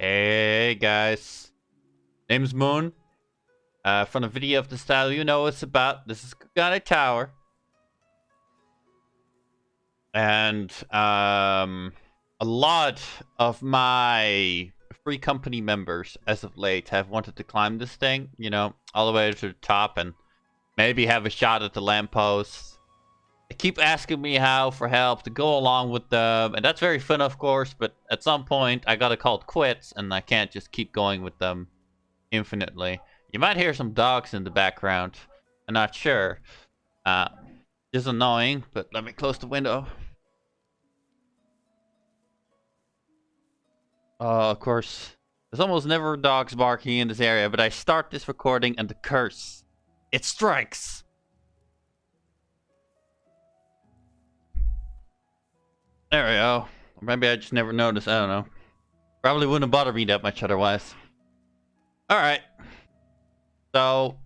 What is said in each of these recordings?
Hey guys, name's Moon. From the video of the style you know it's about. This is Kugane Tower. And a lot of my free company members as of late have wanted to climb this thing, you know, all the way to the top and maybe have a shot at the lamppost. They keep asking me how for help to go along with them, and that's very fun of course, but at some point I gotta call it quits and I can't just keep going with them infinitely. You might hear some dogs in the background. I'm not sure. It's annoying, but let me close the window. Of course, there's almost never dogs barking in this area, but I start this recording and the curse. It strikes! There we go. Or maybe I just never noticed, I don't know. Probably wouldn't bother me that much otherwise. Alright. So,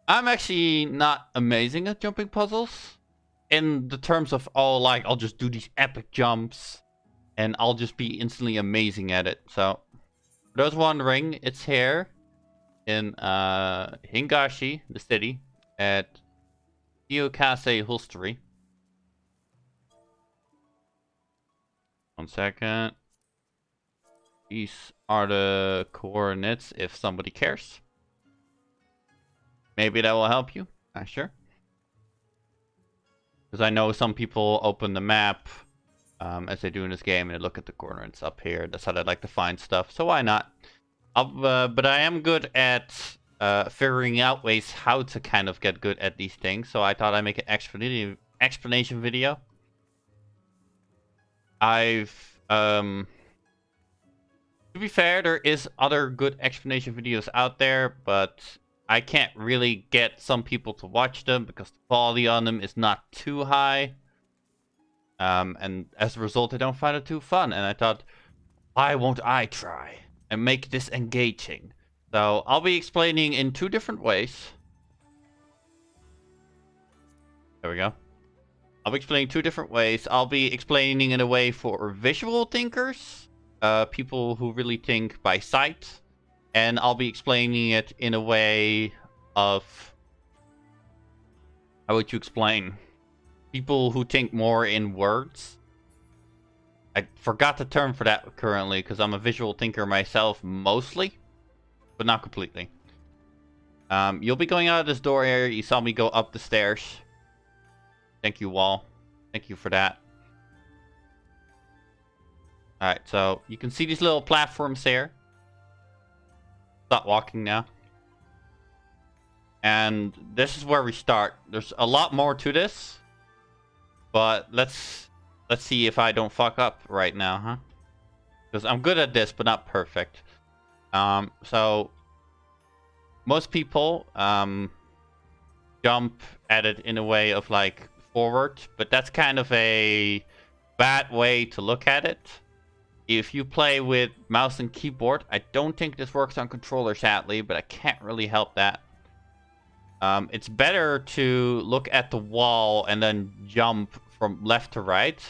I'm actually not amazing at jumping puzzles. In the terms of, oh, like, I'll just do these epic jumps. And I'll just be instantly amazing at it. So, for those wondering, it's here. In, Hingashi, the city. At Kugane History. 1 second. These are the coordinates if somebody cares. Maybe that will help you. Not sure. Because I know some people open the map as they do in this game and they look at the coordinates up here. That's how they like to find stuff. So why not? But I am good at figuring out ways how to kind of get good at these things. So I thought I'd make an explanation video. To be fair, there is other good explanation videos out there, but I can't really get some people to watch them because the quality on them is not too high. And as a result, I don't find it too fun. And I thought, why won't I try and make this engaging? So I'll be explaining in 2 different ways. There we go. I'll be explaining 2 different ways. I'll be explaining in a way for visual thinkers. People who really think by sight. And I'll be explaining it in a way of... How would you explain? People who think more in words. I forgot the term for that currently, because I'm a visual thinker myself, mostly. But not completely. You'll be going out of this door here. You saw me go up the stairs. Thank you, wall. Thank you for that. Alright, so you can see these little platforms here. Stop walking now. And this is where we start. There's a lot more to this. But let's see if I don't fuck up right now, huh? Because I'm good at this, but not perfect. So most people jump at it in a way of like forward, but that's kind of a bad way to look at it. If you play with mouse and keyboard, I don't think this works on controller, sadly, but I can't really help that. It's better to look at the wall and then jump from left to right.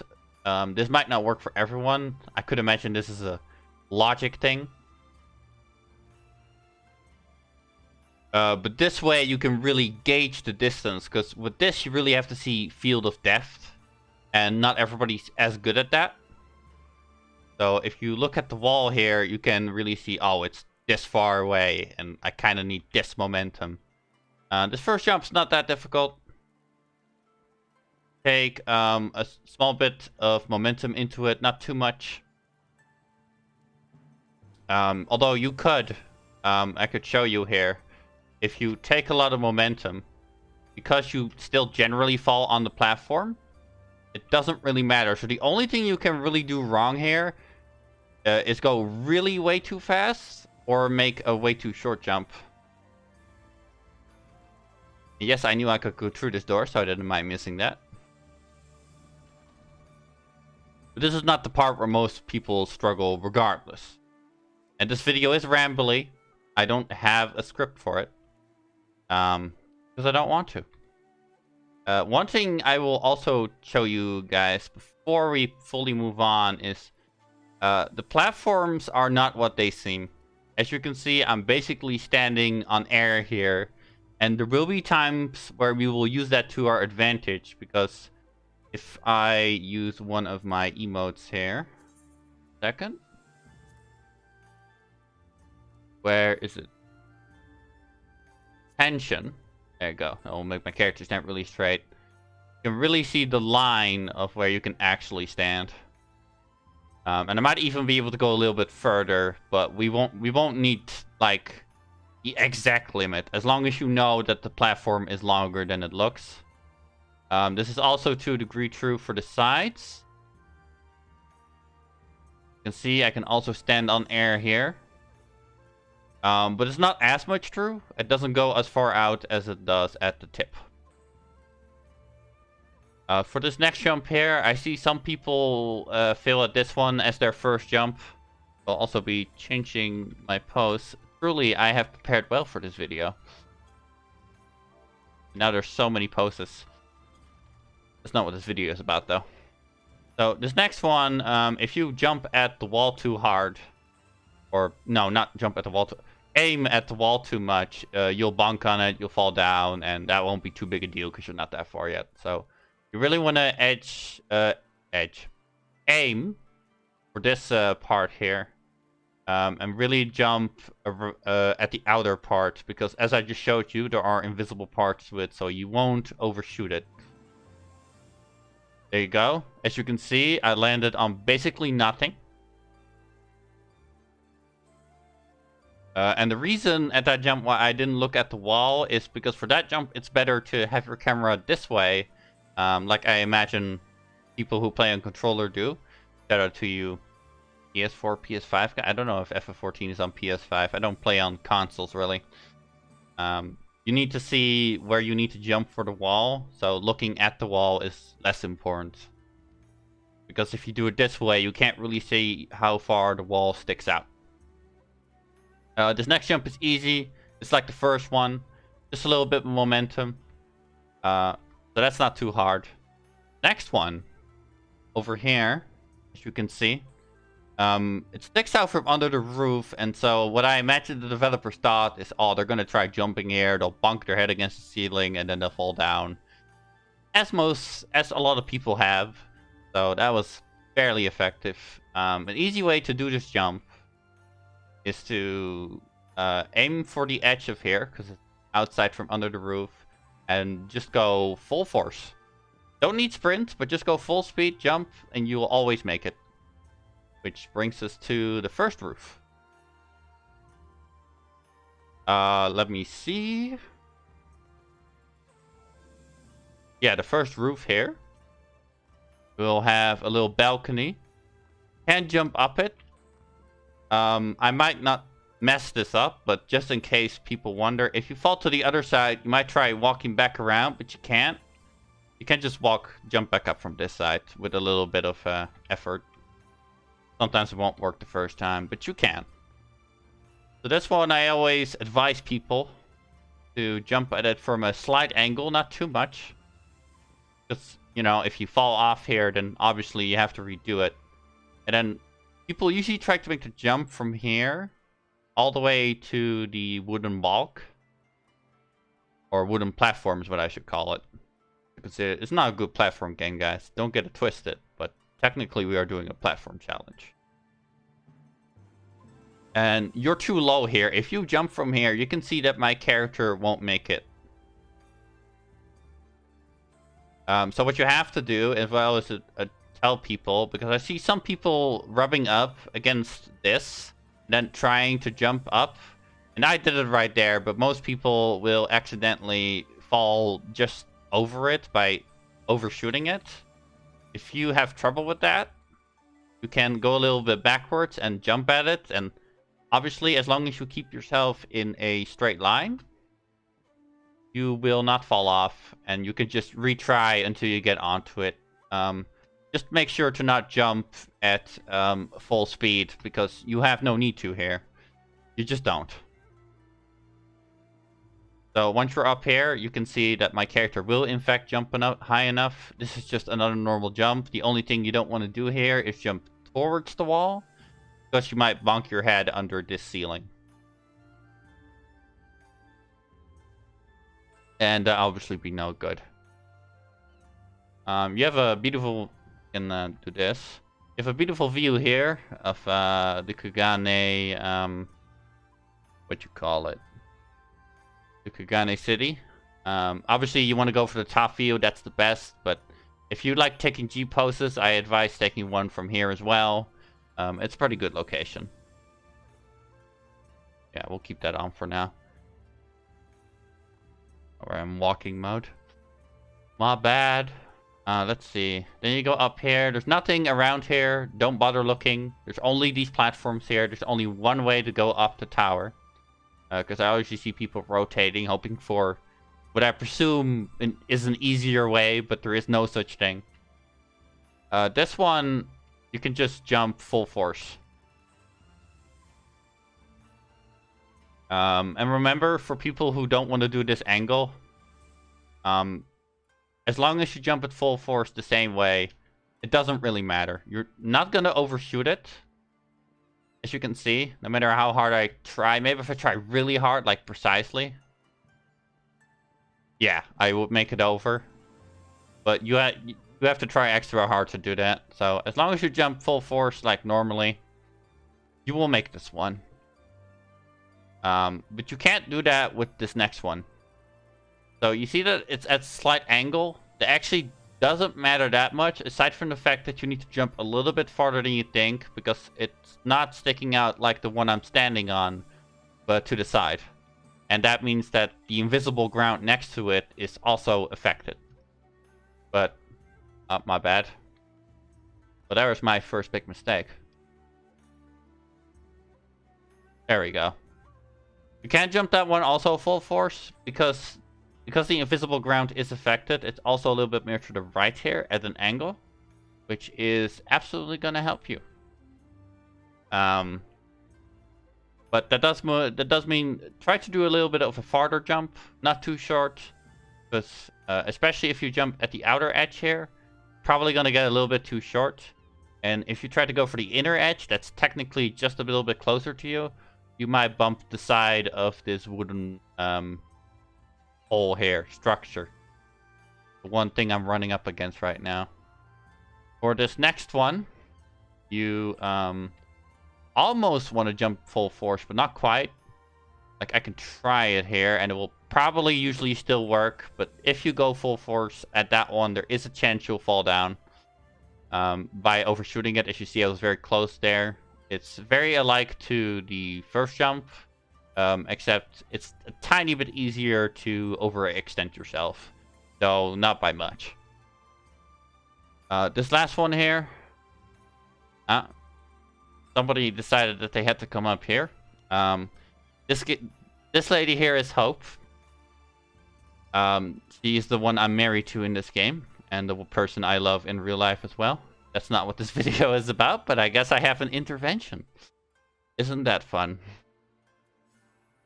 This might not work for everyone. I could imagine this is a logic thing. But this way you can really gauge the distance, because with this you really have to see field of depth. And not everybody's as good at that. So if you look at the wall here, you can really see, oh, it's this far away, and I kind of need this momentum. This first jump's not that difficult. Take a small bit of momentum into it, not too much. Although you could, I could show you here. If you take a lot of momentum, because you still generally fall on the platform, it doesn't really matter. So the only thing you can really do wrong here is go really way too fast or make a way too short jump. Yes, I knew I could go through this door, so I didn't mind missing that. But this is not the part where most people struggle regardless. And this video is rambly. I don't have a script for it. Because I don't want to. One thing I will also show you guys before we fully move on is The platforms are not what they seem. As you can see, I'm basically standing on air here. And there will be times where we will use that to our advantage. Because if I use one of my emotes here. Second. Where is it? Tension. There you go. That will make my character stand really straight. You can really see the line of where you can actually stand. And I might even be able to go a little bit further, but we won't need like the exact limit as long as you know that the platform is longer than it looks. This is also to a degree true for the sides. You can see I can also stand on air here. But it's not as much true. It doesn't go as far out as it does at the tip. For this next jump here, I see some people feel at this one as their first jump. I'll also be changing my pose. Truly, I have prepared well for this video. Now there's so many poses. That's not what this video is about, though. So this next one, if you jump at the wall too hard, or no, not jump at the wall, aim at the wall too much, you'll bonk on it, you'll fall down, and that won't be too big a deal because you're not that far yet. So you really want to aim for this part here, and really jump at the outer part, because as I just showed you, there are invisible parts to it, so you won't overshoot it. There you go. As you can see, I landed on basically nothing. And the reason at that jump why I didn't look at the wall is because for that jump, it's better to have your camera this way. Like I imagine people who play on controller do. Shout out to you, PS4, PS5. I don't know if FF14 is on PS5. I don't play on consoles, really. You need to see where you need to jump for the wall. So looking at the wall is less important. Because if you do it this way, you can't really see how far the wall sticks out. This next jump is easy. It's like the first one. Just a little bit of momentum. So that's not too hard. Next one. Over here. As you can see. It sticks out from under the roof. And so what I imagine the developers thought is, oh, they're going to try jumping here. They'll bonk their head against the ceiling and then they'll fall down. As a lot of people have. So that was fairly effective. An easy way to do this jump is to aim for the edge of here, because it's outside from under the roof, and just go full force. Don't need sprint, but just go full speed, jump, and you will always make it. Which brings us to the first roof. Let me see. Yeah, the first roof here. We'll have a little balcony. Can't jump up it. I might not mess this up, but just in case people wonder, if you fall to the other side, you might try walking back around, but you can't. You can't just jump back up from this side with a little bit of effort. Sometimes it won't work the first time, but you can. So this one I always advise people to jump at it from a slight angle, not too much. Because, you know, if you fall off here, then obviously you have to redo it. And then people usually try to make the jump from here all the way to the wooden bulk. Or wooden platform is what I should call it. Because it's not a good platform game, guys. Don't get it twisted. But technically we are doing a platform challenge. And you're too low here. If you jump from here, you can see that my character won't make it. So what you have to do, as well as tell people, because I see some people rubbing up against this, then trying to jump up. And I did it right there, but most people will accidentally fall just over it by overshooting it. If you have trouble with that, you can go a little bit backwards and jump at it. And obviously, as long as you keep yourself in a straight line, you will not fall off, and you can just retry until you get onto it. Just make sure to not jump at full speed, because you have no need to here. You just don't. So once you're up here, you can see that my character will in fact jump high enough. This is just another normal jump. The only thing you don't want to do here is jump towards the wall, because you might bonk your head under this ceiling. And obviously be no good. You have a beautiful... Can do this. You have a beautiful view here of the Kugane... what you call it? The Kugane city. Obviously, you want to go for the top view. That's the best. But if you like taking G poses, I advise taking one from here as well. It's a pretty good location. Yeah, we'll keep that on for now. We're in walking mode. My bad. Let's see. Then you go up here. There's nothing around here. Don't bother looking. There's only these platforms here. There's only one way to go up the tower. Because I always see people rotating, hoping for what I presume is an easier way, but there is no such thing. This one, you can just jump full force. And remember, for people who don't want to do this angle, as long as you jump at full force the same way, it doesn't really matter. You're not going to overshoot it. As you can see, no matter how hard I try, maybe if I try really hard, like precisely, yeah, I would make it over. But you have to try extra hard to do that. So as long as you jump full force like normally, you will make this one. But you can't do that with this next one. So you see that it's at a slight angle. That actually doesn't matter that much, aside from the fact that you need to jump a little bit farther than you think, because it's not sticking out like the one I'm standing on, but to the side. And that means that the invisible ground next to it is also affected. But, my bad. But that was my first big mistake. There we go. You can't jump that one also full force, because the invisible ground is affected. It's also a little bit more to the right here at an angle, which is absolutely going to help you. But that does mean try to do a little bit of a farther jump, not too short, because especially if you jump at the outer edge here, probably going to get a little bit too short. And if you try to go for the inner edge, that's technically just a little bit closer to you, you might bump the side of this wooden hole here, structure. The one thing I'm running up against right now. For this next one, you almost want to jump full force, but not quite. Like, I can try it here, and it will probably usually still work, but if you go full force at that one, there is a chance you'll fall down by overshooting it. As you see, I was very close there. It's very alike to the first jump, except it's a tiny bit easier to overextend yourself, though not by much. This last one here, somebody decided that they had to come up here. This lady here is Hope. She's the one I'm married to in this game, and the person I love in real life as well. That's not what this video is about, but I guess I have an intervention. Isn't that fun?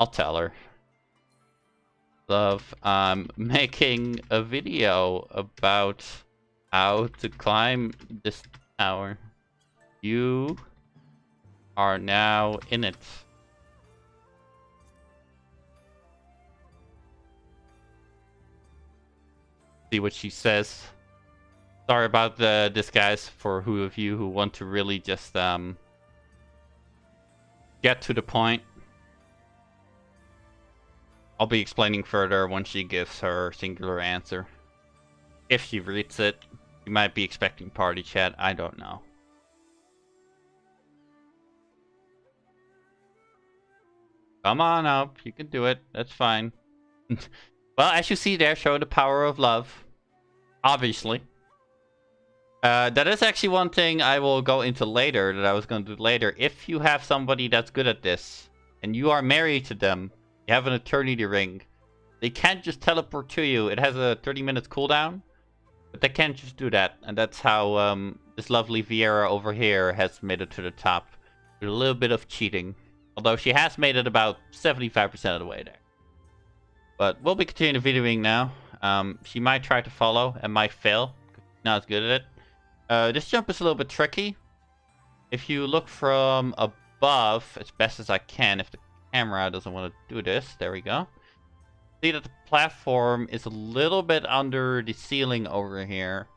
I'll tell her. Love, I'm making a video about how to climb this tower. You are now in it. See what she says. Sorry about this, guys, for who of you who want to really just get to the point. I'll be explaining further when she gives her singular answer. If she reads it, you might be expecting party chat, I don't know. Come on up, you can do it, that's fine. Well, as you see there, show the power of love. Obviously. That is actually one thing I will go into later, that I was going to do later. If you have somebody that's good at this, and you are married to them, you have an eternity ring, they can't just teleport to you. It has a 30 minutes cooldown, but they can't just do that. And that's how this lovely Vieira over here has made it to the top. With a little bit of cheating. Although she has made it about 75% of the way there. But we'll be continuing videoing now. She might try to follow and might fail. Not as good at it. This jump is a little bit tricky. if you look from above, as best as I can, if the camera doesn't want to do this, there we go. See that the platform is a little bit under the ceiling over here.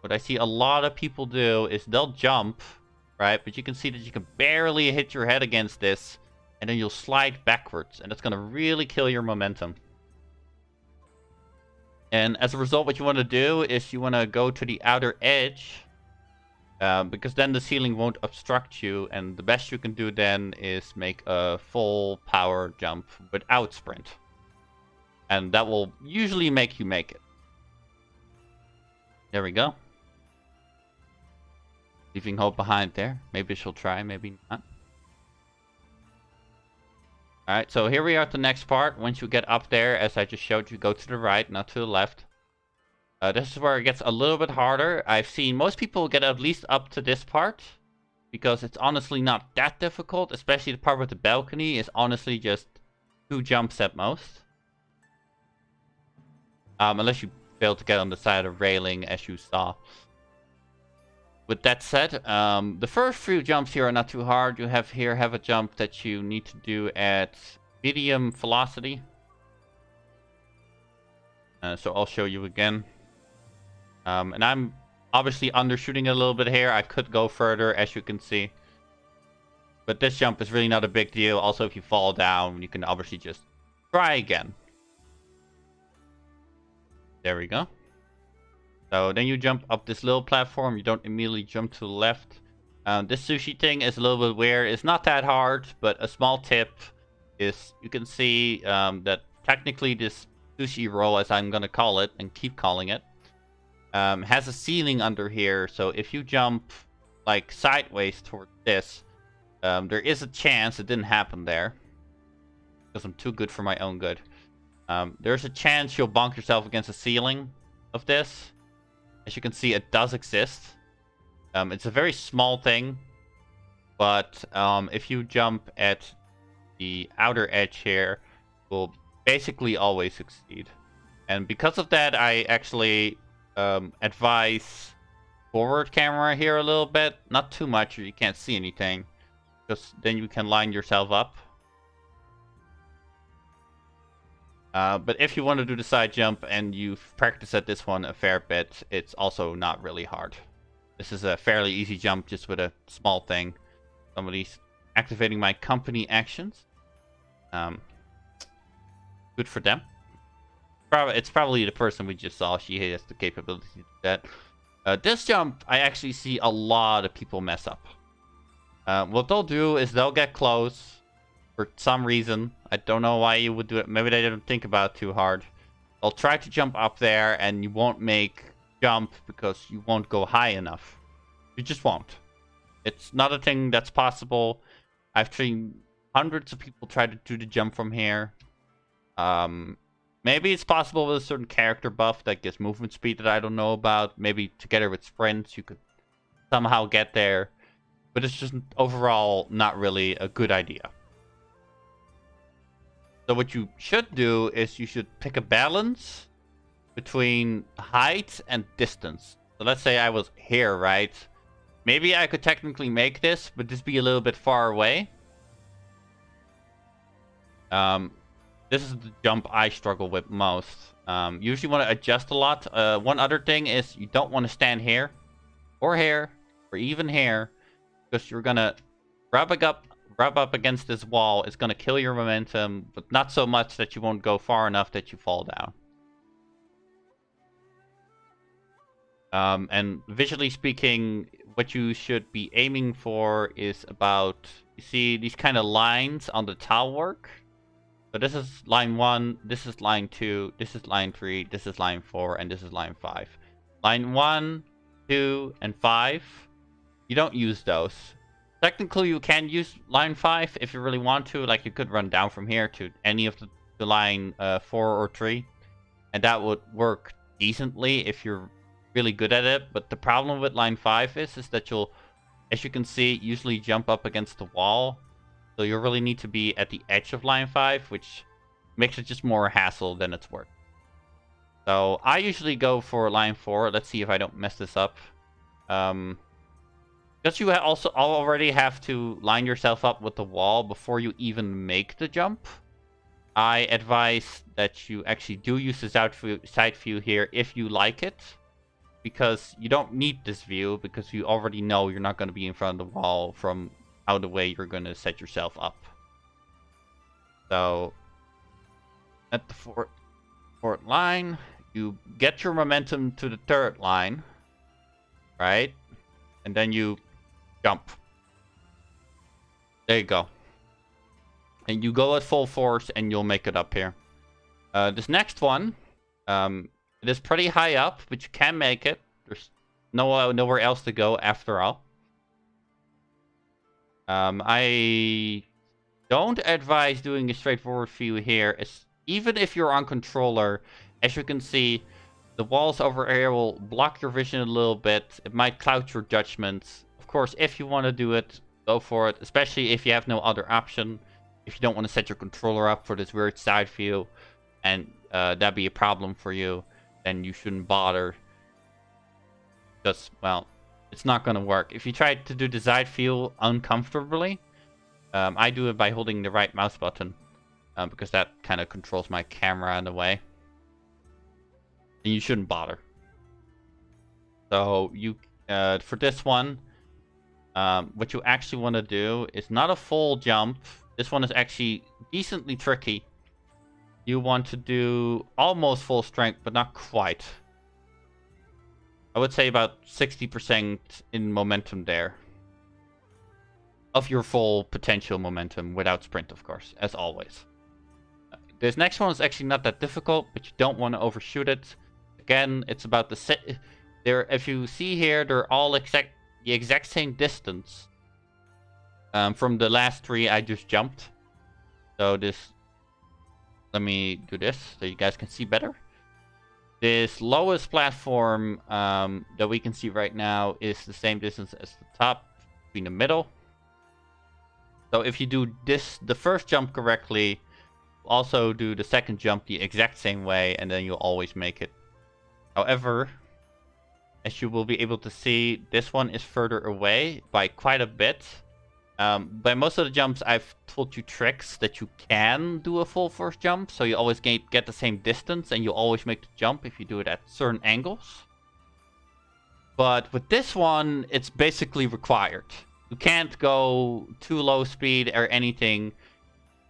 What I see a lot of people do is they'll jump, right? But you can see that you can barely hit your head against this, and then you'll slide backwards, and that's going to really kill your momentum. And as a result, what you want to do is you want to go to the outer edge, because then the ceiling won't obstruct you, and the best you can do then is make a full power jump without sprint. And that will usually make you make it. There we go. Leaving hope behind there. Maybe she'll try, maybe not. Alright, so here we are at the next part. Once you get up there, as I just showed you, go to the right, not to the left. This is where it gets a little bit harder. I've seen most people get at least up to this part, because it's honestly not that difficult, especially the part with the balcony is honestly just 2 jumps at most. Unless you fail to get on the side of the railing, as you saw. With that said, the first few jumps here are not too hard. You have a jump that you need to do at medium velocity. So I'll show you again. And I'm obviously undershooting a little bit here. I could go further, as you can see. But this jump is really not a big deal. Also, if you fall down, you can obviously just try again. There we go. So then you jump up this little platform. You don't immediately jump to the left. This sushi thing is a little bit weird. It's not that hard, but a small tip is you can see that technically this sushi roll, as I'm going to call it and keep calling it, has a ceiling under here. So if you jump like sideways towards this, there is a chance, it didn't happen there, because I'm too good for my own good. There's a chance you'll bonk yourself against the ceiling of this. As you can see, it does exist. It's a very small thing, but if you jump at the outer edge here, you'll basically always succeed. And because of that, I actually advise forward camera here a little bit. Not too much, or you can't see anything, because then you can line yourself up. But if you want to do the side jump and you've practiced at this one a fair bit, it's also not really hard. This is a fairly easy jump just with a small thing. Somebody's activating my company actions. Good for them. It's probably the person we just saw. She has the capability to do that. This jump, I actually see a lot of people mess up. What they'll do is they'll get close. For some reason, I don't know why you would do it. Maybe they didn't think about it too hard. They'll try to jump up there, and you won't make jump because you won't go high enough. You just won't. It's not a thing that's possible. I've seen hundreds of people try to do the jump from here. Maybe it's possible with a certain character buff that gives movement speed that I don't know about. Maybe together with sprints, you could somehow get there. But it's just overall not really a good idea. So what you should do is you should pick a balance between height and distance. So let's say I was here, right? Maybe I could technically make this, but just be a little bit far away. This is the jump I struggle with most. Usually want to adjust a lot. One other thing is you don't want to stand here, or even here, because you're gonna rub up against this wall. It's gonna kill your momentum, but not so much that you won't go far enough that you fall down. And visually speaking, what you should be aiming for is about, you see these kind of lines on the tile work? So this is line 1, this is line 2, this is line 3, this is line 4, and this is line 5. Line 1, 2, and 5, you don't use those. Technically, you can use line 5 if you really want to. Like, you could run down from here to any of the line 4 or 3. And that would work decently if you're really good at it. But the problem with line 5 is that you'll, as you can see, usually jump up against the wall. So you really need to be at the edge of line 5, which makes it just more hassle than it's worth. So I usually go for line 4. Let's see if I don't mess this up. Because because you also already have to line yourself up with the wall before you even make the jump, I advise that you actually do use the side view here if you like it. Because you don't need this view, because you already know you're not going to be in front of the wall from how the way you're going to set yourself up. So, at the fourth line, you get your momentum to the third line, right? And then you jump. There you go. And you go at full force and you'll make it up here. This next one, it is pretty high up, but you can make it. There's nowhere else to go after all. I don't advise doing a straightforward view here. Even if you're on controller, as you can see, the walls over here will block your vision a little bit. It might cloud your judgment. Of course, if you want to do it, go for it. Especially if you have no other option. If you don't want to set your controller up for this weird side view, and that'd be a problem for you, then you shouldn't bother. Because, well, it's not going to work. If you try to do the side view uncomfortably, I do it by holding the right mouse button. Because that kind of controls my camera in a way. And you shouldn't bother. So, for this one, what you actually want to do is not a full jump. This one is actually decently tricky. You want to do almost full strength, but not quite. I would say about 60% in momentum there. Of your full potential momentum, without sprint, of course, as always. This next one is actually not that difficult, but you don't want to overshoot it. Again, it's about the set. If you see here, they're all the exact same distance. From the last three I just jumped. So let me do this so you guys can see better. This lowest platform that we can see right now is the same distance as the top between the middle. So if you do the first jump correctly, also do the second jump the exact same way, and then you'll always make it. However, as you will be able to see, this one is further away by quite a bit. By most of the jumps, I've told you tricks that you can do a full first jump, so you always get the same distance, and you always make the jump if you do it at certain angles. But with this one, it's basically required. You can't go too low speed or anything,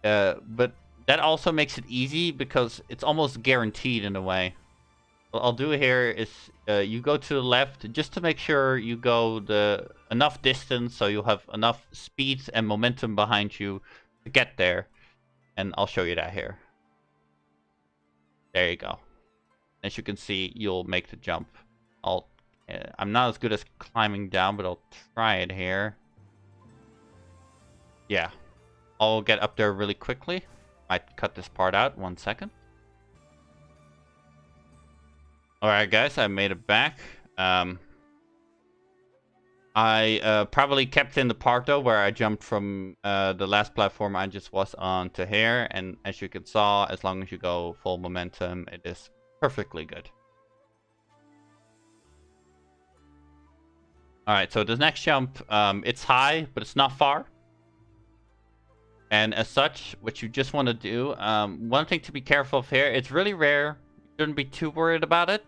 but that also makes it easy because it's almost guaranteed in a way. What I'll do here is you go to the left just to make sure you go enough distance so you'll have enough speed and momentum behind you to get there. And I'll show you that here. There you go. As you can see, you'll make the jump. I'm not as good as climbing down, but I'll try it here. Yeah. I'll get up there really quickly. Might cut this part out. 1 second. Alright guys, I made it back. I probably kept in the part though where I jumped from the last platform I just was on to here, and as you can saw, as long as you go full momentum, it is perfectly good. Alright, so the next jump, it's high, but it's not far. And as such, what you just want to do, one thing to be careful of here, it's really rare. Shouldn't be too worried about it,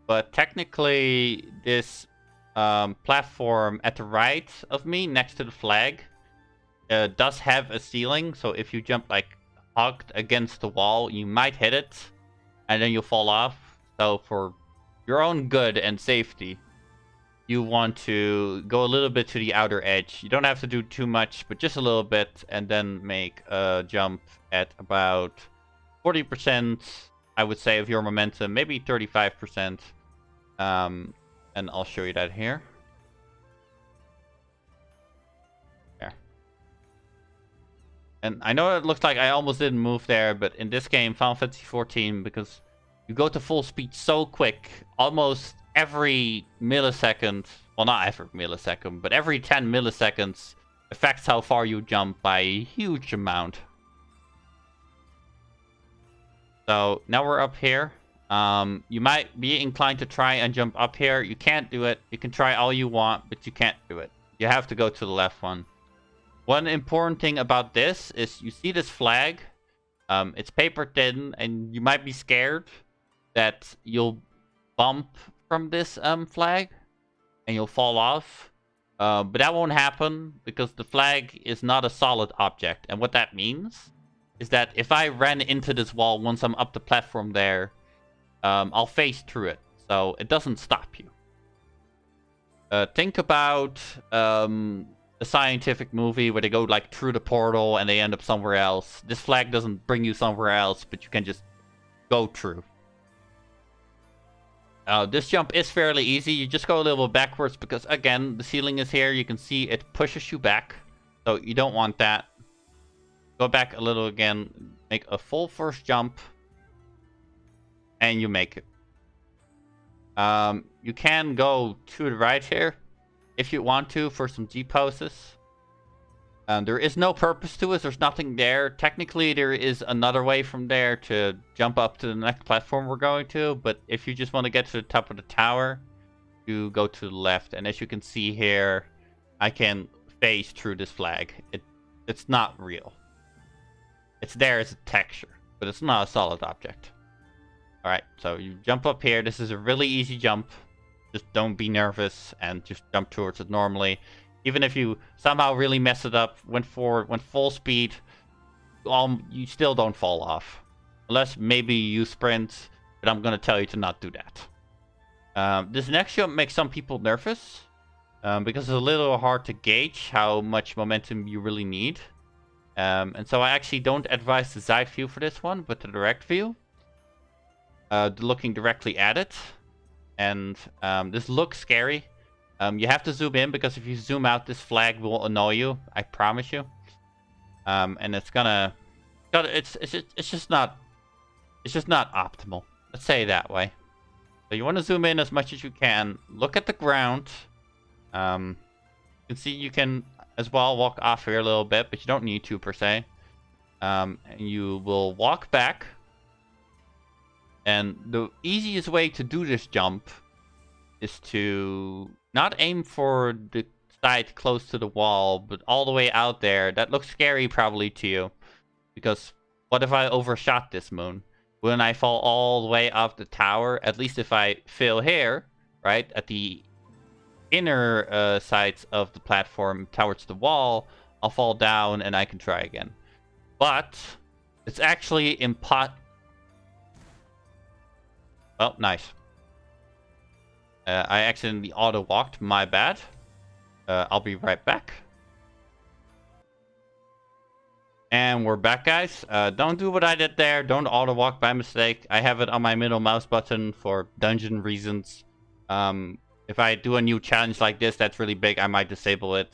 but technically this platform at the right of me next to the flag does have a ceiling, so if you jump like hugged against the wall, you might hit it and then you'll fall off. So for your own good and safety, you want to go a little bit to the outer edge. You don't have to do too much, but just a little bit, and then make a jump at about 40%, I would say, of your momentum, maybe 35%. And I'll show you that here. There. And I know it looks like I almost didn't move there, but in this game, Final Fantasy XIV, because you go to full speed so quick, almost every millisecond, well, not every millisecond, but every 10 milliseconds affects how far you jump by a huge amount. So now we're up here. You might be inclined to try and jump up here. You can't do it. You can try all you want, but you can't do it. You have to go to the left one. One important thing about this is you see this flag. It's paper thin, and you might be scared that you'll bump from this flag and you'll fall off. But that won't happen because the flag is not a solid object. And what that means is that if I ran into this wall once I'm up the platform there, I'll face through it. So it doesn't stop you. Think about a scientific movie where they go like through the portal and they end up somewhere else. This flag doesn't bring you somewhere else, but you can just go through. This jump is fairly easy. You just go a little bit backwards because, again, the ceiling is here. You can see it pushes you back. So you don't want that. Go back a little again. Make a full first jump. And you make it. You can go to the right here if you want to for some G poses. There is no purpose to it. There's nothing there. Technically, there is another way from there to jump up to the next platform we're going to. But if you just want to get to the top of the tower, you go to the left. And as you can see here, I can phase through this flag. It's not real. It's there as a texture, but it's not a solid object. Alright, so you jump up here. This is a really easy jump. Just don't be nervous and just jump towards it normally. Even if you somehow really mess it up, went forward, went full speed, you still don't fall off. Unless maybe you sprint, but I'm going to tell you to not do that. This next jump makes some people nervous, because it's a little hard to gauge how much momentum you really need. And so I actually don't advise the side view for this one, but the direct view. Looking directly at it. And this looks scary. You have to zoom in because if you zoom out, this flag will annoy you. I promise you. And it's just not optimal. Let's say it that way. So you want to zoom in as much as you can. Look at the ground. You can see you can as well walk off here a little bit, but you don't need to per se. And you will walk back. And the easiest way to do this jump is to not aim for the side close to the wall, but all the way out there. That looks scary probably to you. Because what if I overshot this moon? Wouldn't I fall all the way off the tower? At least if I fail here, right, at the inner sides of the platform towards the wall, I'll fall down and I can try again. But it's actually impossible. Oh, nice. I accidentally auto-walked. My bad. I'll be right back. And we're back, guys. Don't do what I did there. Don't auto-walk by mistake. I have it on my middle mouse button for dungeon reasons. If I do a new challenge like this that's really big, I might disable it.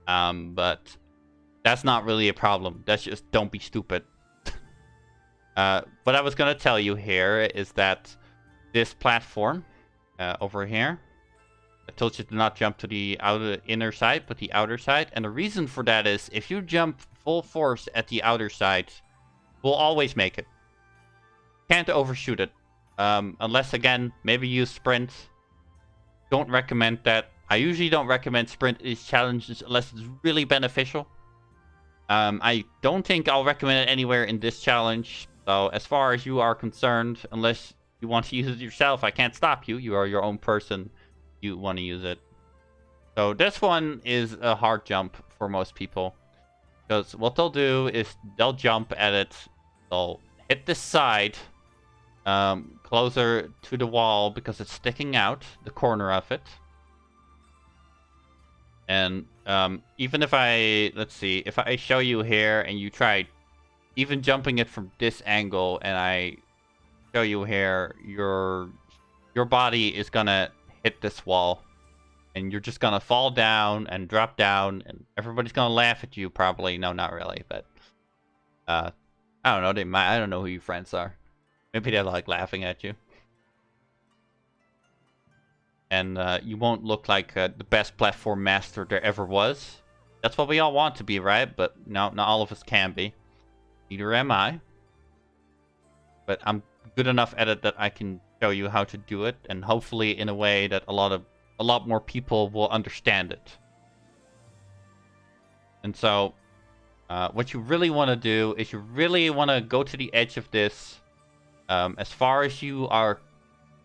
But that's not really a problem. That's just don't be stupid. What I was going to tell you here is that this platform over here, I told you to not jump to the inner side, but the outer side. And the reason for that is if you jump full force at the outer side, we'll always make it. Can't overshoot it. Unless, again, maybe you sprint. Don't recommend that. I usually don't recommend sprint these challenges unless it's really beneficial. I don't think I'll recommend it anywhere in this challenge. So as far as you are concerned, unless you want to use it yourself, I can't stop you. You are your own person. You want to use it. So this one is a hard jump for most people. Because what they'll do is they'll jump at it. They'll hit this side closer to the wall because it's sticking out, the corner of it. And even if let's see, if I show you here and you try even jumping it from this angle and I show you here, your body is gonna hit this wall and you're just gonna fall down and drop down and everybody's gonna laugh at you probably. No, not really, but I don't know, I don't know who your friends are. Maybe they're like laughing at you. And you won't look like the best platform master there ever was. That's what we all want to be, right? But no, not all of us can be. Neither am I. But I'm good enough at it that I can show you how to do it, and hopefully in a way that a lot more people will understand it. And so, what you really want to do is you really want to go to the edge of this as far as you are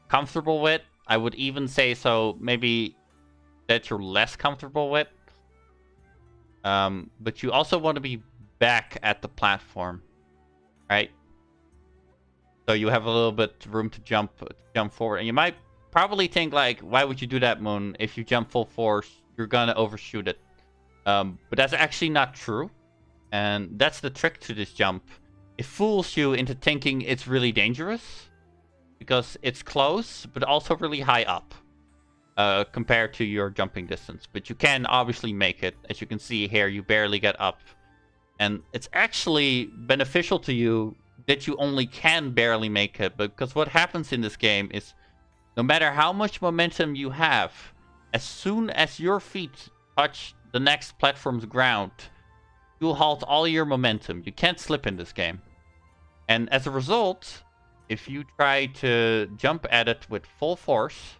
comfortable with. I would even say so maybe that you're less comfortable with. But you also want to be back at the platform, right? So you have a little bit room to jump forward. And you might probably think like, why would you do that, Moon? If you jump full force, you're gonna overshoot it. But that's actually not true. And that's the trick to this jump. It fools you into thinking it's really dangerous because it's close, but also really high up compared to your jumping distance. But you can obviously make it. As you can see here, you barely get up. And it's actually beneficial to you that you only can barely make it. Because what happens in this game is no matter how much momentum you have, as soon as your feet touch the next platform's ground, you'll halt all your momentum. You can't slip in this game. And as a result, if you try to jump at it with full force,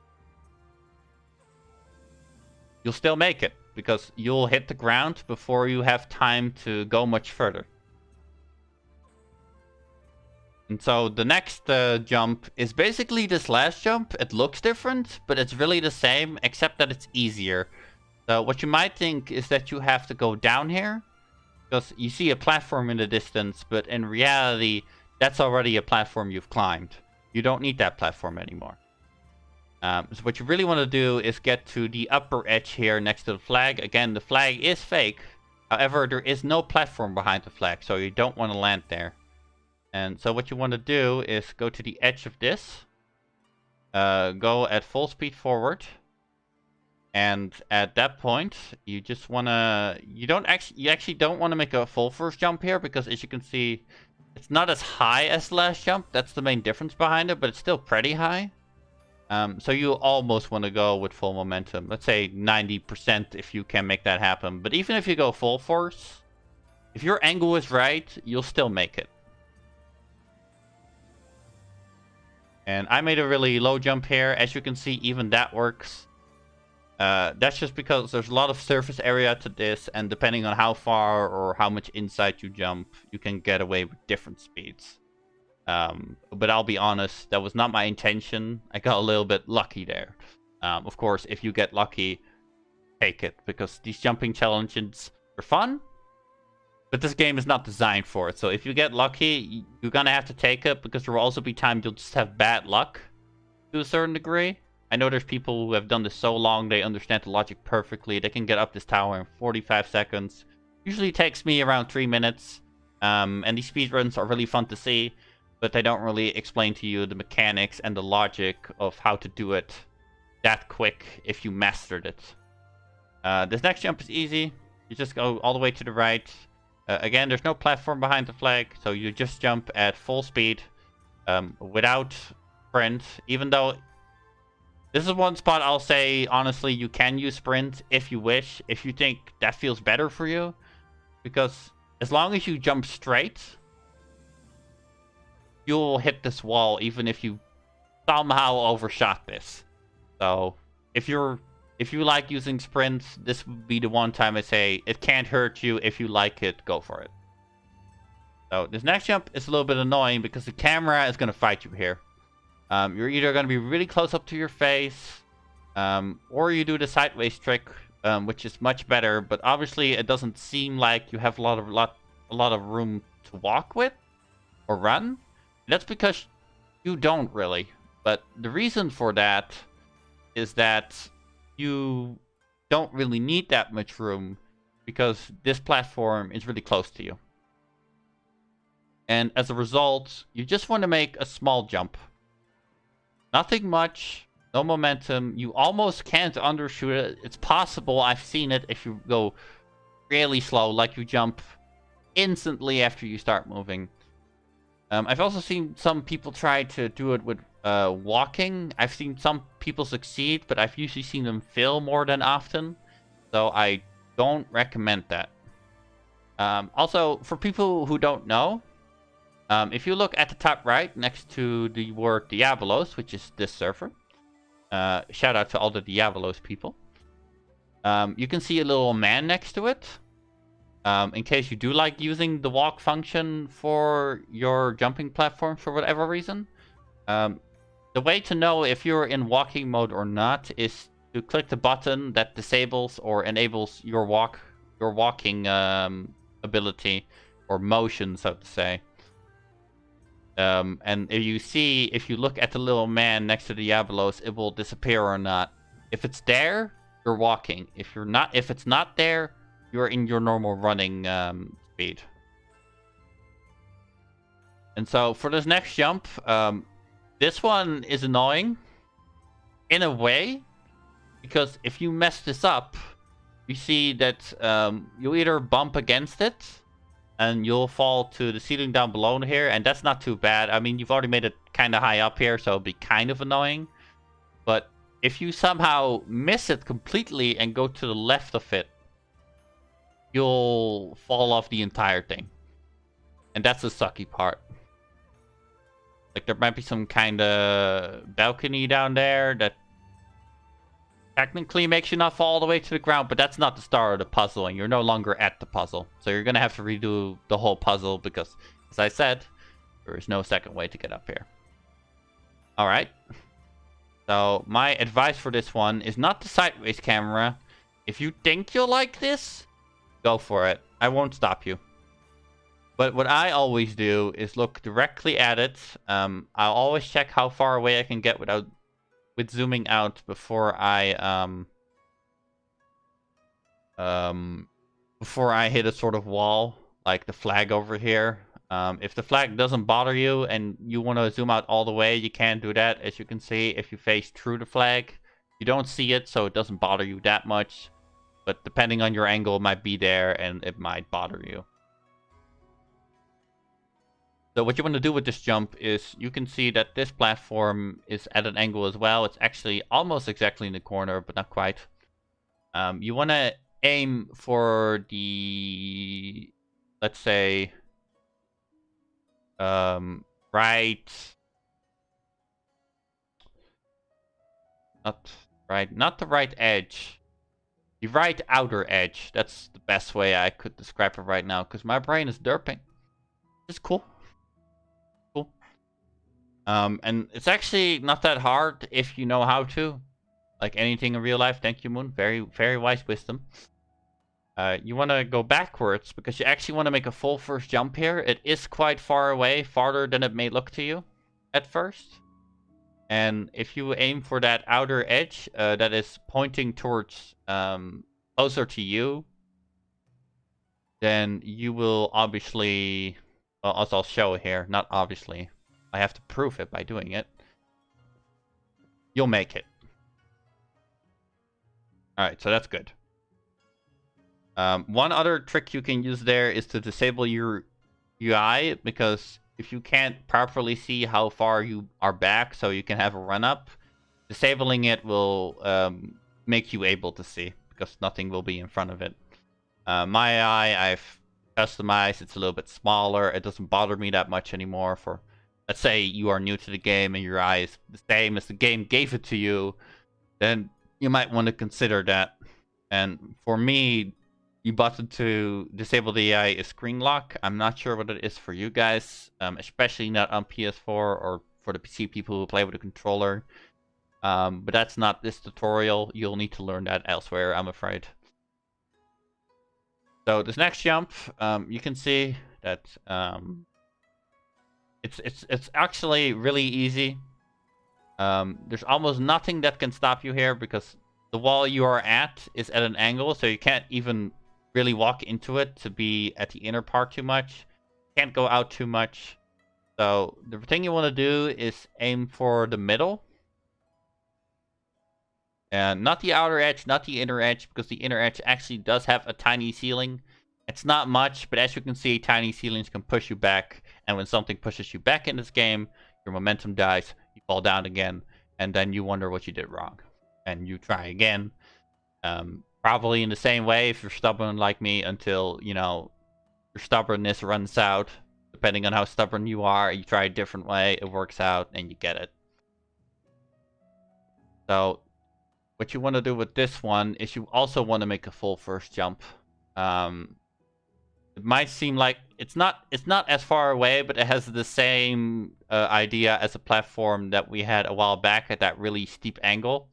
you'll still make it, because you'll hit the ground before you have time to go much further. And so the next jump is basically this last jump. It looks different, but it's really the same, except that it's easier. So what you might think is that you have to go down here, because you see a platform in the distance, but in reality, that's already a platform you've climbed. You don't need that platform anymore. So what you really want to do is get to the upper edge here next to the flag. Again, the flag is fake. However, there is no platform behind the flag, so you don't want to land there. And so what you want to do is go to the edge of this. Go at full speed forward. And at that point, you just want to... You actually don't want to make a full first jump here, because as you can see, it's not as high as the last jump. That's the main difference behind it, but it's still pretty high. So you almost want to go with full momentum. Let's say 90% if you can make that happen. But even if you go full force, if your angle is right, you'll still make it. And I made a really low jump here. As you can see, even that works. That's just because there's a lot of surface area to this, and depending on how far or how much inside you jump, you can get away with different speeds. But I'll be honest, that was not my intention. I got a little bit lucky there. Of course, if you get lucky, take it, because these jumping challenges are fun, but this game is not designed for it. So if you get lucky, you're gonna have to take it, because there will also be times you'll just have bad luck to a certain degree. I know there's people who have done this so long, they understand the logic perfectly. They can get up this tower in 45 seconds. Usually takes me around 3 minutes. And these speedruns are really fun to see, but they don't really explain to you the mechanics and the logic of how to do it that quick if you mastered it. This next jump is easy. You just go all the way to the right. Again, there's no platform behind the flag, so you just jump at full speed without sprint, even though... This is one spot I'll say, honestly, you can use sprint if you wish, if you think that feels better for you. Because as long as you jump straight, you'll hit this wall even if you somehow overshot this. So if you like using sprint, this would be the one time I say it can't hurt you. If you like it, go for it. So this next jump is a little bit annoying because the camera is going to fight you here. You're either going to be really close up to your face, or you do the sideways trick, which is much better. But obviously, it doesn't seem like you have a lot of room to walk with or run. That's because you don't really. But the reason for that is that you don't really need that much room, because this platform is really close to you. And as a result, you just want to make a small jump. Nothing much, no momentum. You almost can't undershoot it. It's possible. I've seen it if you go really slow, like you jump instantly after you start moving. I've also seen some people try to do it with walking. I've seen some people succeed, but I've usually seen them fail more than often. So I don't recommend that. Also, for people who don't know, if you look at the top right next to the word Diabolos, which is this server, shout out to all the Diabolos people, you can see a little man next to it. In case you do like using the walk function for your jumping platform for whatever reason. The way to know if you're in walking mode or not is to click the button that disables or enables your walking ability or motion, so to say. And if you look at the little man next to the Diablos, it will disappear or not. If it's there, you're walking. If it's not there, you're in your normal running speed. And so for this next jump, this one is annoying in a way, because if you mess this up, you see that you either bump against it and you'll fall to the ceiling down below here, and that's not too bad. I mean, you've already made it kind of high up here, so it'll be kind of annoying. But if you somehow miss it completely and go to the left of it, you'll fall off the entire thing. And that's the sucky part. Like, there might be some kind of balcony down there that technically makes you not fall all the way to the ground, but that's not the start of the puzzle, and you're no longer at the puzzle. So you're going to have to redo the whole puzzle because, as I said, there is no second way to get up here. Alright. So my advice for this one is not the sideways camera. If you think you'll like this, go for it. I won't stop you. But what I always do is look directly at it. I'll always check how far away I can get with zooming out before I hit a sort of wall, like the flag over here. If the flag doesn't bother you and you want to zoom out all the way, you can do that. As you can see, if you face through the flag, you don't see it, so it doesn't bother you that much. But depending on your angle, it might be there and it might bother you. So what you want to do with this jump is, you can see that this platform is at an angle as well. It's actually almost exactly in the corner, but not quite. You want to aim for the, let's say, not the right edge. The right outer edge. That's the best way I could describe it right now, because my brain is derping. It's cool. And it's actually not that hard if you know how to. Like anything in real life. Thank you, Moon. Very, very wise wisdom. You want to go backwards because you actually want to make a full first jump here. It is quite far away, farther than it may look to you at first. And if you aim for that outer edge that is pointing towards closer to you, then you will obviously, well, as I'll show here, not obviously, I have to prove it by doing it, you'll make it. Alright, so that's good. One other trick you can use there is to disable your UI, because if you can't properly see how far you are back so you can have a run up, disabling it will make you able to see, because nothing will be in front of it. My eye, I've customized, it's a little bit smaller. It doesn't bother me that much anymore. For, let's say you are new to the game and your eye is the same as the game gave it to you, then you might want to consider that. And for me, the button to disable the AI is screen lock. I'm not sure what it is for you guys, especially not on PS4 or for the PC people who play with a controller. But that's not this tutorial. You'll need to learn that elsewhere, I'm afraid. So this next jump, you can see that it's actually really easy. There's almost nothing that can stop you here, because the wall you are at is at an angle, so you can't even really walk into it to be at the inner part too much. Can't go out too much. So the thing you want to do is aim for the middle. And not the outer edge, not the inner edge, because the inner edge actually does have a tiny ceiling. It's not much, but as you can see, tiny ceilings can push you back. And when something pushes you back in this game, your momentum dies, you fall down again, and then you wonder what you did wrong. And you try again. Probably in the same way if you're stubborn like me, until, you know, your stubbornness runs out. Depending on how stubborn you are, you try a different way, it works out, and you get it. So what you want to do with this one is you also want to make a full first jump. It might seem like it's not as far away, but it has the same idea as a platform that we had a while back at that really steep angle.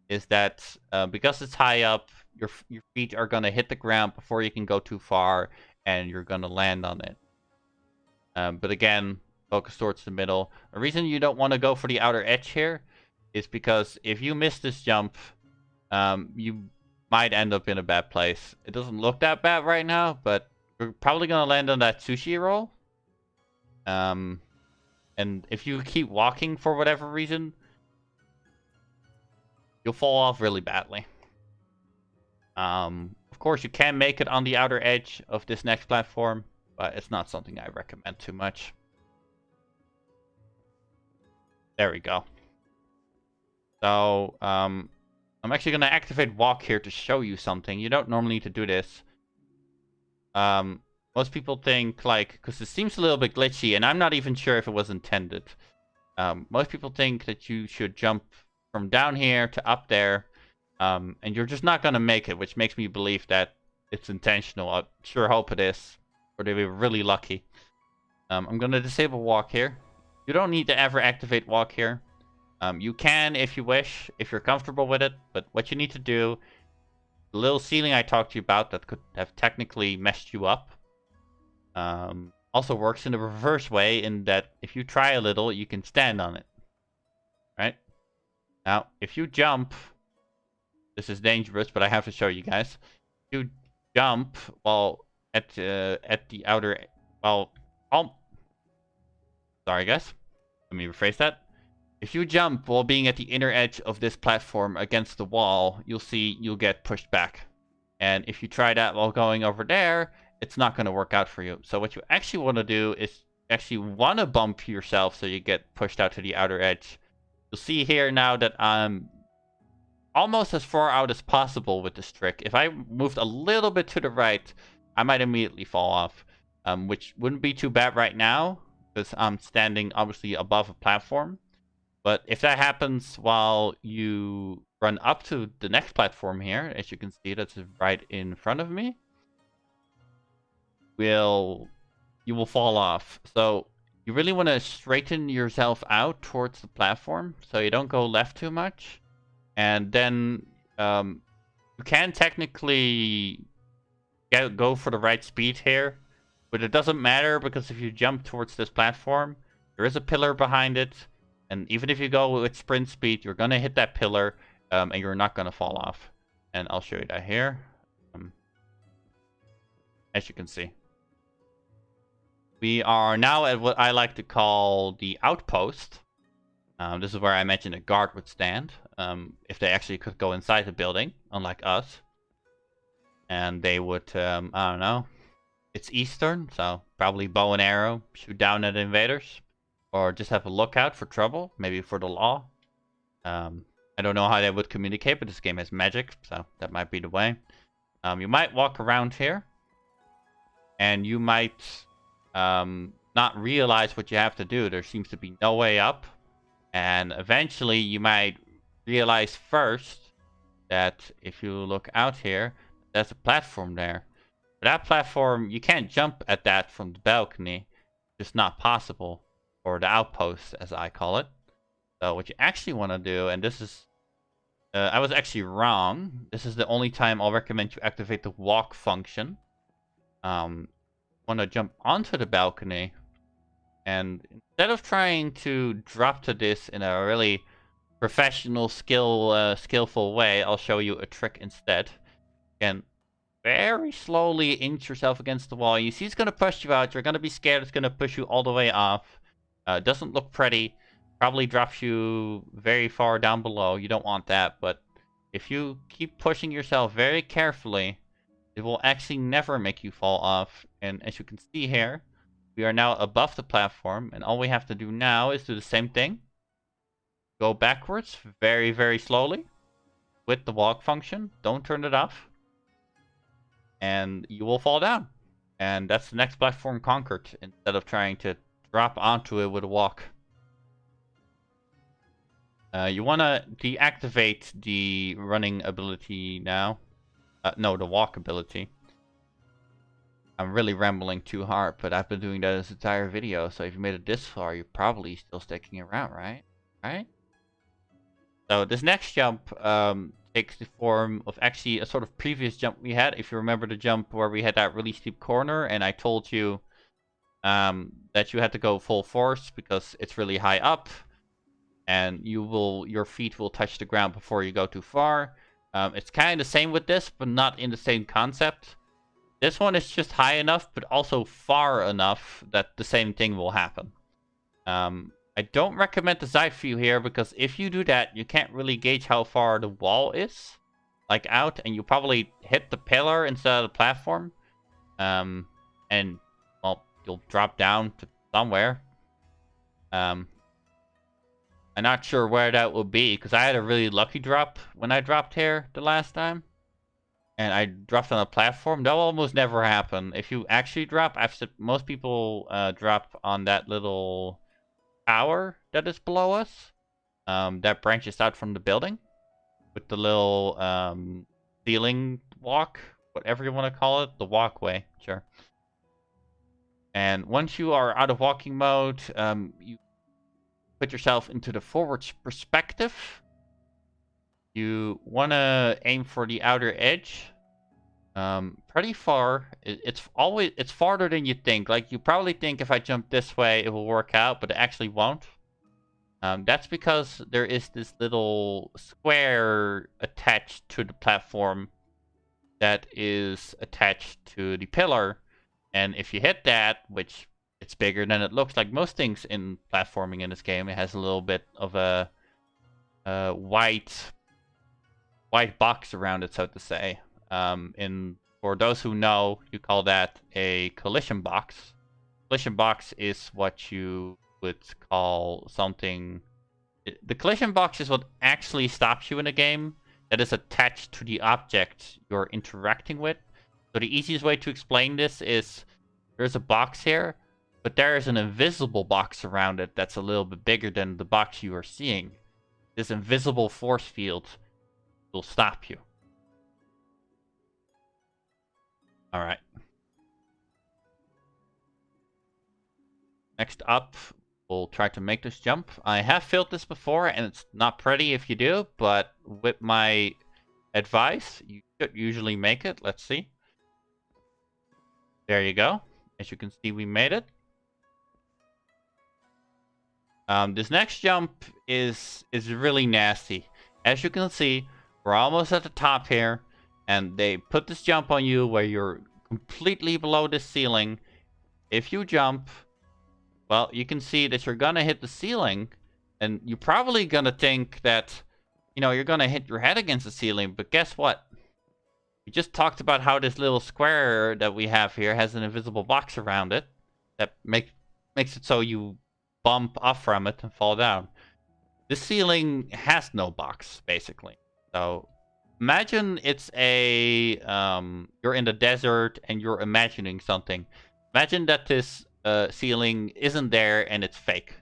Is that because it's high up, your feet are gonna hit the ground before you can go too far, and you're gonna land on it. But again, focus towards the middle. The reason you don't want to go for the outer edge here is because if you miss this jump, you might end up in a bad place. It doesn't look that bad right now, but you're probably gonna land on that sushi roll. And if you keep walking for whatever reason, you'll fall off really badly. Of course, you can make it on the outer edge of this next platform, but it's not something I recommend too much. There we go. So, I'm actually going to activate walk here to show you something. You don't normally need to do this. Most people think, like, because it seems a little bit glitchy, and I'm not even sure if it was intended. Most people think that you should jump from down here to up there, and you're just not going to make it, which makes me believe that it's intentional. I sure hope it is, or they'll be really lucky. I'm going to disable walk here. You don't need to ever activate walk here. You can if you wish, if you're comfortable with it, but what you need to do, the little ceiling I talked to you about that could have technically messed you up, also works in the reverse way, in that if you try a little, you can stand on it. Right? Now, if you jump, this is dangerous, but I have to show you guys. If you jump while at the outer, well, sorry guys, let me rephrase that. If you jump while being at the inner edge of this platform against the wall, you'll see you'll get pushed back. And if you try that while going over there, it's not going to work out for you. So what you actually want to do is actually want to bump yourself so you get pushed out to the outer edge. You'll see here now that I'm almost as far out as possible with this trick. If I moved a little bit to the right, I might immediately fall off, which wouldn't be too bad right now because I'm standing obviously above a platform. But if that happens while you run up to the next platform here, as you can see, that's right in front of me, you will fall off. So you really want to straighten yourself out towards the platform so you don't go left too much. And then you can technically go for the right speed here, but it doesn't matter because if you jump towards this platform, there is a pillar behind it. And even if you go with sprint speed, you're going to hit that pillar, and you're not going to fall off. And I'll show you that here. As you can see. We are now at what I like to call the outpost. This is where I mentioned a guard would stand, if they actually could go inside the building, unlike us. And they would, I don't know, it's Eastern, so probably bow and arrow, shoot down at invaders. Or just have a lookout for trouble, maybe for the law. I don't know how they would communicate, but this game has magic, so that might be the way. You might walk around here, and you might not realize what you have to do. There seems to be no way up, and eventually you might realize first that if you look out here, there's a platform there. But that platform, you can't jump at that from the balcony. It's just not possible. Or the outpost, as I call it. So what you actually want to do, and this is... I was actually wrong. This is the only time I'll recommend you activate the walk function. Want to jump onto the balcony. And instead of trying to drop to this in a really professional, skillful way, I'll show you a trick instead. Again, very slowly inch yourself against the wall. You see it's going to push you out. You're going to be scared it's going to push you all the way off. Doesn't look pretty. Probably drops you very far down below. You don't want that, but if you keep pushing yourself very carefully, it will actually never make you fall off. And as you can see here, we are now above the platform, and all we have to do now is do the same thing. Go backwards very, very slowly with the walk function. Don't turn it off. And you will fall down. And that's the next platform conquered, instead of trying to drop onto it with a walk. You want to deactivate the running ability now. No, the walk ability. I'm really rambling too hard, but I've been doing that this entire video, so if you made it this far, you're probably still sticking around, right? Right? So this next jump takes the form of actually a sort of previous jump we had. If you remember the jump where we had that really steep corner, and I told you that you had to go full force because it's really high up, and your feet will touch the ground before you go too far. It's kind of the same with this, but not in the same concept. This one is just high enough, but also far enough that the same thing will happen. I don't recommend the side view here, because if you do that, you can't really gauge how far the wall is, like out, and you probably hit the pillar instead of the platform. And, well, you'll drop down to somewhere. I'm not sure where that will be, because I had a really lucky drop when I dropped here the last time. And I dropped on a platform. That will almost never happen. If you actually drop, most people drop on that little tower that is below us. That branches out from the building. With the little ceiling walk, whatever you want to call it. The walkway, sure. And once you are out of walking mode, you put yourself into the forward perspective. You want to aim for the outer edge. Pretty far. It's farther than you think. Like, you probably think if I jump this way, it will work out, but it actually won't. That's because there is this little square attached to the platform that is attached to the pillar. And if you hit that, which it's bigger than it looks, like most things in platforming in this game, it has a little bit of a white box around it, so to say. For those who know, you call that a collision box. Collision box is what you would call something. The collision box is what actually stops you in a game that is attached to the object you're interacting with. So the easiest way to explain this is there's a box here, but there is an invisible box around it that's a little bit bigger than the box you are seeing. This invisible force field will stop you. Alright. Next up, we'll try to make this jump. I have filled this before, and it's not pretty if you do, but with my advice, you should usually make it. Let's see. There you go. As you can see, we made it. This next jump is really nasty. As you can see, we're almost at the top here. And they put this jump on you where you're completely below the ceiling. If you jump, well, you can see that you're gonna hit the ceiling. And you're probably gonna think that, you're gonna hit your head against the ceiling. But guess what? We just talked about how this little square that we have here has an invisible box around it. That makes it so you bump off from it and fall down. This ceiling has no box, basically. So imagine it's you're in the desert and you're imagining something. Imagine that this ceiling isn't there and it's fake.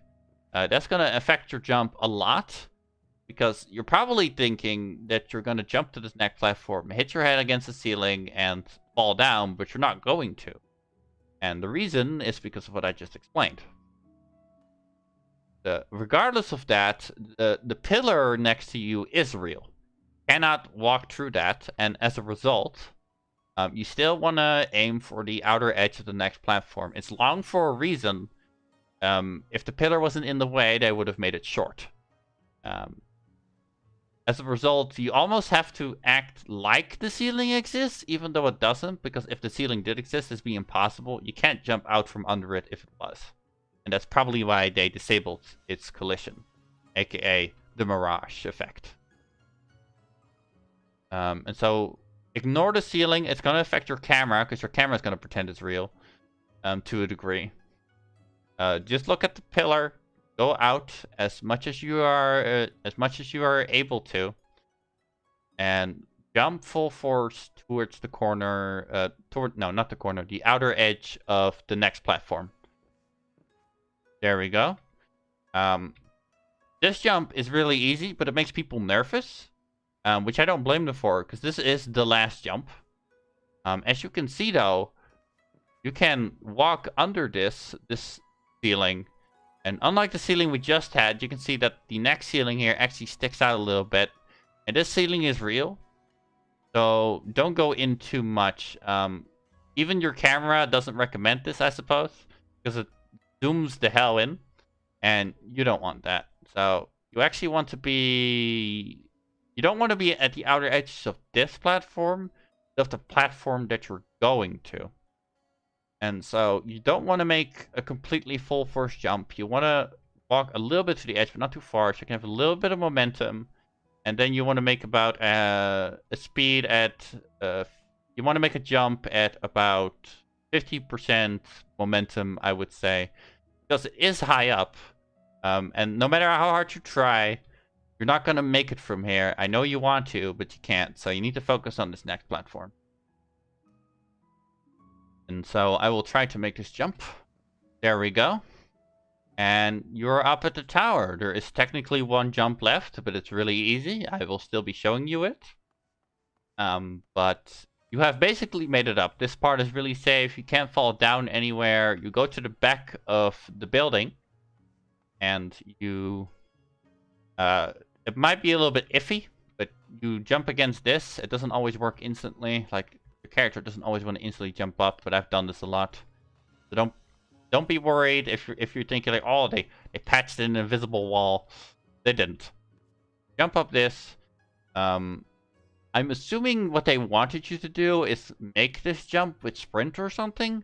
That's going to affect your jump a lot, because you're probably thinking that you're going to jump to this next platform, hit your head against the ceiling, and fall down, but you're not going to. And the reason is because of what I just explained. Regardless of that, the pillar next to you is real. Cannot walk through that, and as a result, you still want to aim for the outer edge of the next platform. It's long for a reason. If the pillar wasn't in the way, they would have made it short. As a result, you almost have to act like the ceiling exists, even though it doesn't, because if the ceiling did exist, it'd be impossible. You can't jump out from under it if it was. And that's probably why they disabled its collision, aka the mirage effect. And so, ignore the ceiling. It's going to affect your camera, because your camera is going to pretend it's real, to a degree. Just look at the pillar. Go out as much as you are able to, and jump full force towards the corner. Not the corner. The outer edge of the next platform. There we go. This jump is really easy, but it makes people nervous. Which I don't blame them for, because this is the last jump. As you can see, though, you can walk under this ceiling. And unlike the ceiling we just had, you can see that the next ceiling here actually sticks out a little bit. And this ceiling is real. So don't go in too much. Even your camera doesn't recommend this, I suppose. Because it zooms the hell in. And you don't want that. So you actually want to be... You don't want to be at the outer edges of this platform. Of the platform that you're going to. And so you don't want to make a completely full force jump. You want to walk a little bit to the edge, but not too far, so you can have a little bit of momentum. And then you want to make about a speed at... you want to make a jump at about 50% momentum, I would say. Because it is high up. And no matter how hard you try, you're not going to make it from here. I know you want to, but you can't. So you need to focus on this next platform. And so I will try to make this jump. There we go. And you're up at the tower. There is technically one jump left, but it's really easy. I will still be showing you it. But you have basically made it up. This part is really safe. You can't fall down anywhere. You go to the back of the building. And you... it might be a little bit iffy, but you jump against this. It doesn't always work instantly. Like, your character doesn't always want to instantly jump up, but I've done this a lot. So don't be worried if you're thinking like, oh, they patched in an invisible wall. They didn't. Jump up this. I'm assuming what they wanted you to do is make this jump with sprint or something,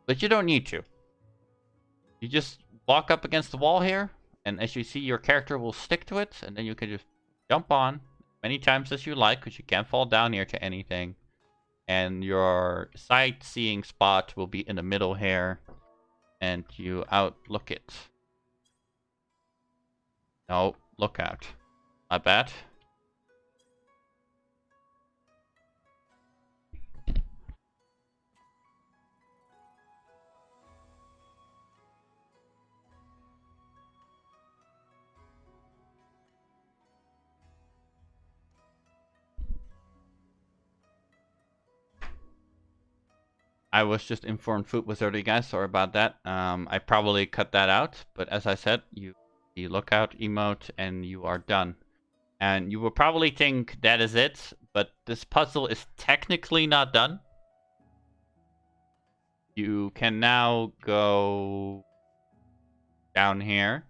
but you don't need to. You just walk up against the wall here, and as you see, your character will stick to it, and then you can just jump on many times as you like, because you can't fall down here to anything. And your sightseeing spot will be in the middle here. And you outlook it. No, look out. Not bad. I was just informed food was ready, guys. Sorry about that. I probably cut that out, but as I said, you lookout emote and you are done. And you will probably think that is it, but this puzzle is technically not done. You can now go down here.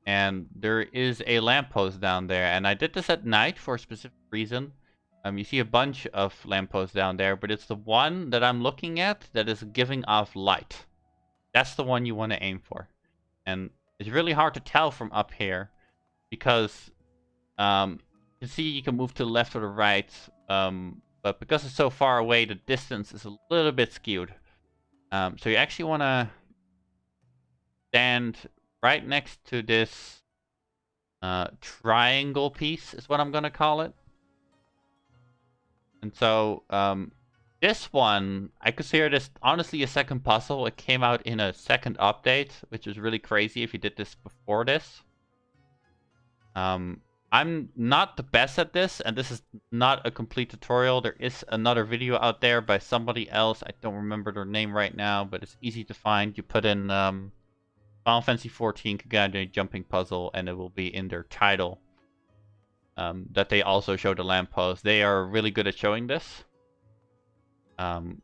And there is a lamppost down there. And I did this at night for a specific reason. You see a bunch of lampposts down there, but it's the one that I'm looking at that is giving off light. That's the one you want to aim for. And it's really hard to tell from up here because you see you can move to the left or the right, but because it's so far away, the distance is a little bit skewed. So you actually want to stand right next to this triangle piece is what I'm going to call it. And so, this one, I consider this honestly a second puzzle. It came out in a second update, which is really crazy if you did this before this. I'm not the best at this, and this is not a complete tutorial. There is another video out there by somebody else. I don't remember their name right now, but it's easy to find. You put in Final Fantasy XIV Kugane jumping puzzle, and it will be in their title. That they also show the lamppost. They are really good at showing this. Kind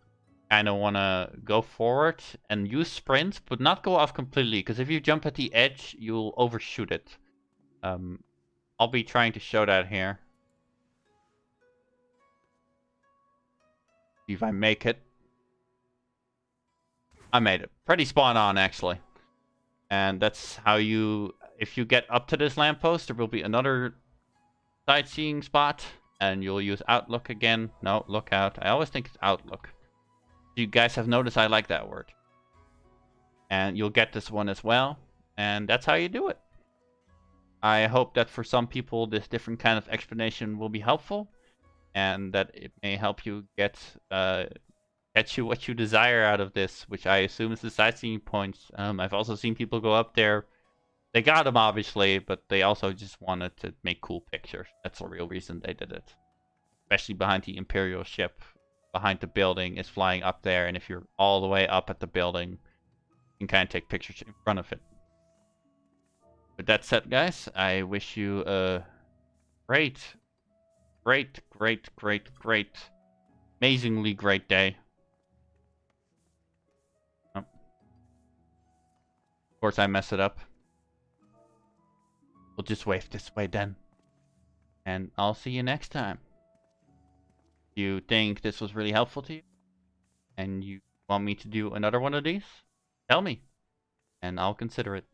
of want to go forward and use sprint, but not go off completely, because if you jump at the edge, you'll overshoot it. I'll be trying to show that here. See if I make it. I made it. Pretty spot on, actually. And that's how you... If you get up to this lamppost, there will be another sightseeing spot, and you'll use outlook again. No, lookout. I always think it's outlook. You guys have noticed I like that word. And you'll get this one as well, and that's how you do it. I hope that for some people this different kind of explanation will be helpful, and that it may help you get you what you desire out of this, which I assume is the sightseeing points. I've also seen people go up there. They got them, obviously, but they also just wanted to make cool pictures. That's the real reason they did it. Especially behind the Imperial ship. behind the building is flying up there, and if you're all the way up at the building, you can kind of take pictures in front of it. With that said, guys, I wish you a great, amazingly great day. Oh. Of course, I mess it up. We'll just wave this way then. And I'll see you next time. If you think this was really helpful to you, and you want me to do another one of these, tell me, and I'll consider it.